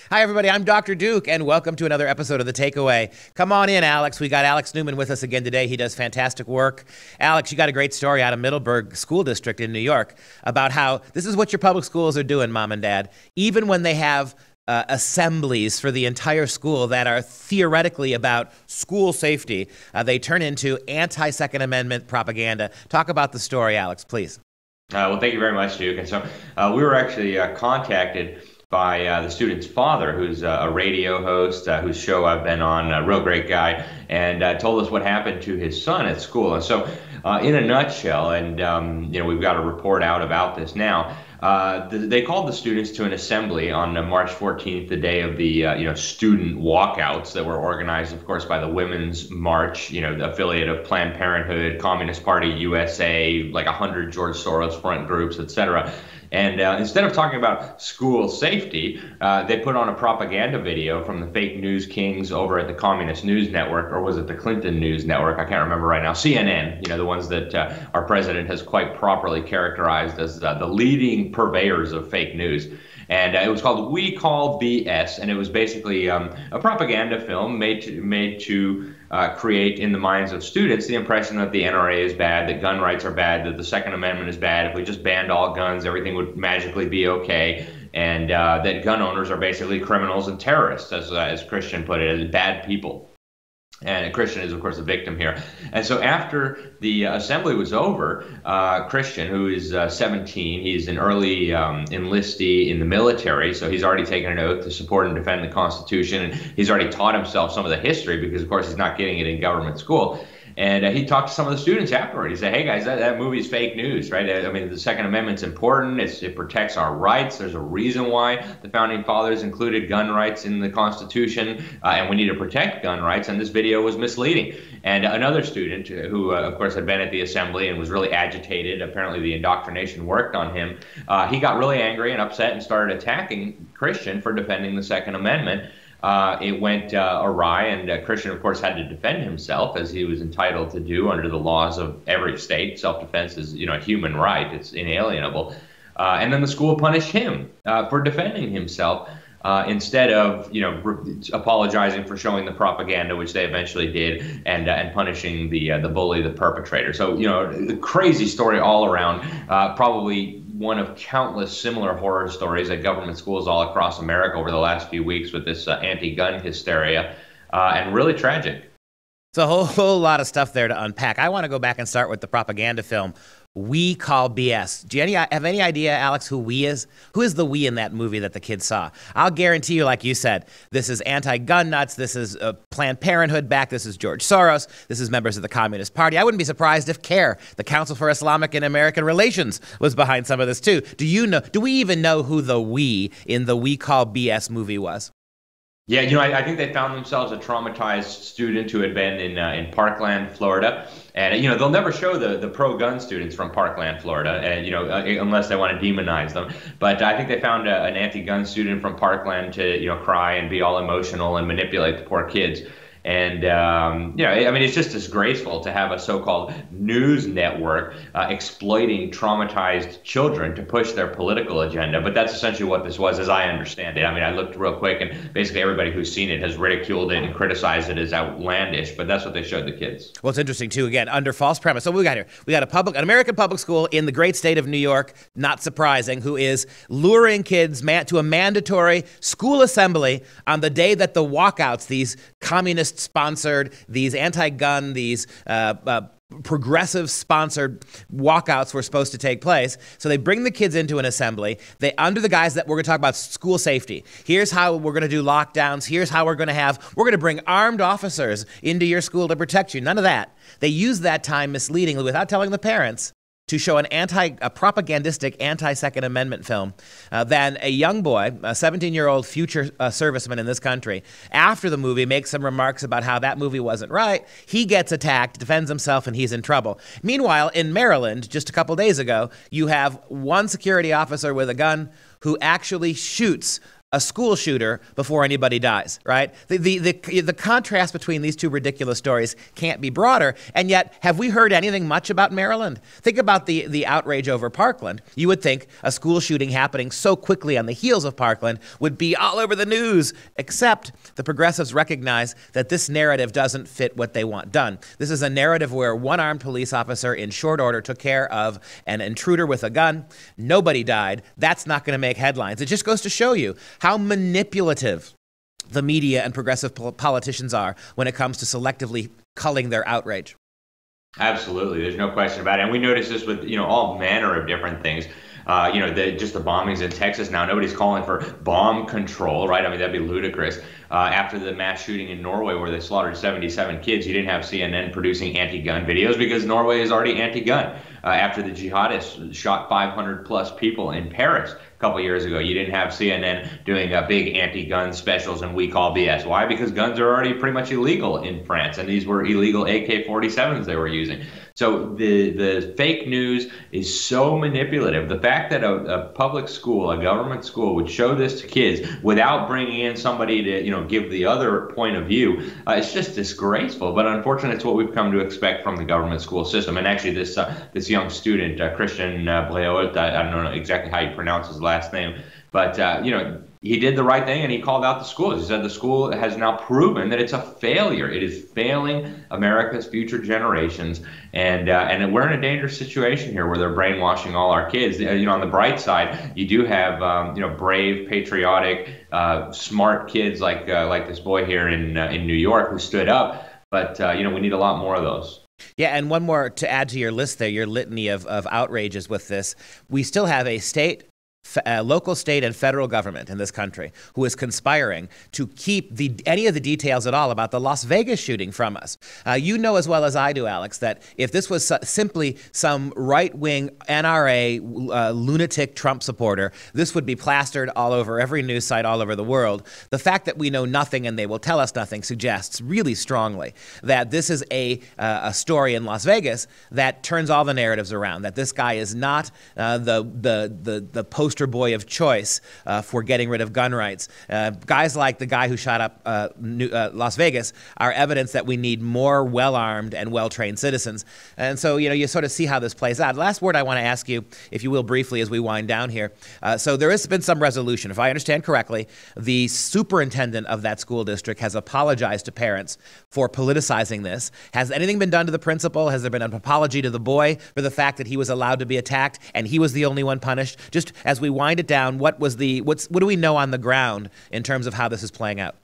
Hi, everybody. I'm Dr. Duke, and welcome to another episode of The Takeaway. Come on in, Alex. We got Alex Newman with us again today. He does fantastic work. Alex, you got a great story out of Middleburg School District in New York about how this is what your public schools are doing, Mom and Dad. Even when they have assemblies for the entire school that are theoretically about school safety, they turn into anti-Second Amendment propaganda. Talk about the story, Alex, please. Well, thank you very much, Duke. And so we were actually contacted by the student's father, who's a radio host, whose show I've been on, a real great guy, and told us what happened to his son at school. And so in a nutshell, and we've got a report out about this now, they called the students to an assembly on March 14th, the day of the student walkouts that were organized, of course, by the Women's March, the affiliate of Planned Parenthood, Communist Party USA, like 100 George Soros front groups, etc. And instead of talking about school safety, they put on a propaganda video from the fake news kings over at the Communist News Network, or was it the Clinton News Network? I can't remember right now. CNN, the ones that our president has quite properly characterized as the leading purveyors of fake news. And it was called We Call BS, and it was basically a propaganda film made to create in the minds of students the impression that the NRA is bad, that gun rights are bad, that the Second Amendment is bad. If we just banned all guns, everything would magically be okay, and that gun owners are basically criminals and terrorists, as Christian put it, as bad people. And Christian is, of course, a victim here. And so after the assembly was over, Christian, who is 17, he's an early enlistee in the military, so he's already taken an oath to support and defend the Constitution, and he's already taught himself some of the history because, of course, he's not getting it in government school. And he talked to some of the students afterward. He said, hey, guys, that movie's fake news, right? I mean, the Second Amendment's important. It protects our rights. There's a reason why the Founding Fathers included gun rights in the Constitution, and we need to protect gun rights, and this video was misleading. And another student who, of course, had been at the assembly and was really agitated, apparently the indoctrination worked on him, he got really angry and upset and started attacking Christian for defending the Second Amendment. It went awry, and Christian, of course, had to defend himself, as he was entitled to do under the laws of every state. Self-defense is, a human right. It's inalienable. And then the school punished him for defending himself instead of, apologizing for showing the propaganda, which they eventually did, and punishing the bully, the perpetrator. So, a crazy story all around, probably one of countless similar horror stories at government schools all across America over the last few weeks with this anti-gun hysteria, and really tragic. It's a whole lot of stuff there to unpack. I want to go back and start with the propaganda film, We Call BS. Do you have any idea, Alex, who we is? Who is the we in that movie that the kids saw? I'll guarantee you, like you said, this is anti-gun nuts, this is Planned Parenthood back, this is George Soros, this is members of the Communist Party. I wouldn't be surprised if CARE, the Council for Islamic and American Relations, was behind some of this too. Do we even know who the we in the We Call BS movie was? Yeah, I think they found themselves a traumatized student who had been in Parkland, Florida. And, they'll never show the pro-gun students from Parkland, Florida, and, unless they want to demonize them. But I think they found an anti-gun student from Parkland to, cry and be all emotional and manipulate the poor kids. And, it's just disgraceful to have a so-called news network exploiting traumatized children to push their political agenda. But that's essentially what this was, as I understand it. I mean, I looked real quick, and basically everybody who's seen it has ridiculed it and criticized it as outlandish. But that's what they showed the kids. Well, it's interesting, too, again, under false premise. So what we got here? We got an American public school in the great state of New York, not surprising, who is luring kids to a mandatory school assembly on the day that the walkouts, these communist-sponsored, these anti-gun, these progressive-sponsored walkouts were supposed to take place. So they bring the kids into an assembly. Under the guise that we're going to talk about school safety. Here's how we're going to do lockdowns. Here's how we're going to bring armed officers into your school to protect you. None of that. They use that time misleadingly without telling the parents to show a propagandistic anti-Second Amendment film than a young boy, a 17-year-old future serviceman in this country, after the movie makes some remarks about how that movie wasn't right. He gets attacked, defends himself, and he's in trouble. Meanwhile, in Maryland, just a couple days ago, you have one security officer with a gun who actually shoots a school shooter before anybody dies, right? The contrast between these two ridiculous stories can't be broader. And yet, have we heard anything much about Maryland? Think about the outrage over Parkland. You would think a school shooting happening so quickly on the heels of Parkland would be all over the news, except the progressives recognize that this narrative doesn't fit what they want done. This is a narrative where one armed police officer in short order took care of an intruder with a gun. Nobody died. That's not going to make headlines. It just goes to show you how manipulative the media and progressive politicians are when it comes to selectively culling their outrage. Absolutely. There's no question about it. And we notice this with, all manner of different things. Just the bombings in Texas now, nobody's calling for bomb control, right? I mean, that'd be ludicrous. After the mass shooting in Norway where they slaughtered 77 kids, you didn't have CNN producing anti-gun videos because Norway is already anti-gun. After the jihadists shot 500 plus people in Paris a couple years ago, you didn't have CNN doing big anti-gun specials and we call BS. Why? Because guns are already pretty much illegal in France, and these were illegal AK-47s they were using. So the fake news is so manipulative. The fact that a public school, a government school, would show this to kids without bringing in somebody to give the other point of view, it's just disgraceful. But unfortunately, it's what we've come to expect from the government school system. And actually, this young student, Christian Bleault, I don't know exactly how you pronounce his last name, but he did the right thing and he called out the schools. He said the school has now proven that it's a failure. It is failing America's future generations, and we're in a dangerous situation here where they're brainwashing all our kids. On the bright side, you do have brave, patriotic, smart kids like this boy here in New York who stood up. But we need a lot more of those. Yeah, and one more to add to your list there, your litany of outrages with this. We still have a local, state, and federal government in this country who is conspiring to keep any of the details at all about the Las Vegas shooting from us. You know as well as I do, Alex, that if this was simply some right-wing NRA lunatic Trump supporter, this would be plastered all over every news site all over the world. The fact that we know nothing and they will tell us nothing suggests really strongly that this is a story in Las Vegas that turns all the narratives around, that this guy is not the poster boy of choice for getting rid of gun rights. Guys like the guy who shot up Las Vegas are evidence that we need more well-armed and well-trained citizens. And so, you sort of see how this plays out. Last word I want to ask you, if you will, briefly as we wind down here. So there has been some resolution. If I understand correctly, the superintendent of that school district has apologized to parents for politicizing this. Has anything been done to the principal? Has there been an apology to the boy for the fact that he was allowed to be attacked and he was the only one punished? Just as we wind it down, what do we know on the ground in terms of how this is playing out?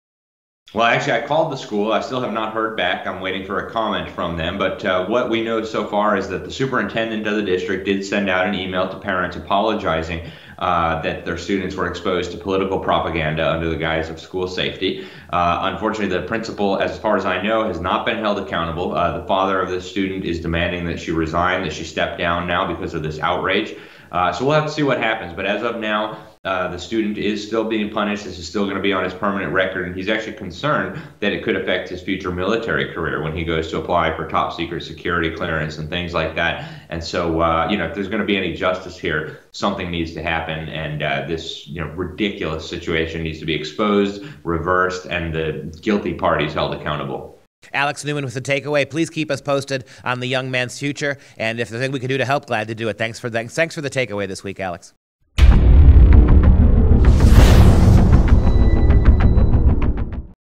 Well, actually, I called the school. I still have not heard back. I'm waiting for a comment from them. But what we know so far is that the superintendent of the district did send out an email to parents apologizing that their students were exposed to political propaganda under the guise of school safety. Unfortunately, the principal, as far as I know, has not been held accountable. The father of the student is demanding that she resign, that she step down now because of this outrage. So we'll have to see what happens. But as of now, the student is still being punished. This is still going to be on his permanent record. And he's actually concerned that it could affect his future military career when he goes to apply for top secret security clearance and things like that. And so, if there's going to be any justice here, something needs to happen. And this ridiculous situation needs to be exposed, reversed, and the guilty parties held accountable. Alex Newman with the takeaway. Please keep us posted on the young man's future. And if there's anything we can do to help, glad to do it. Thanks for the takeaway this week, Alex.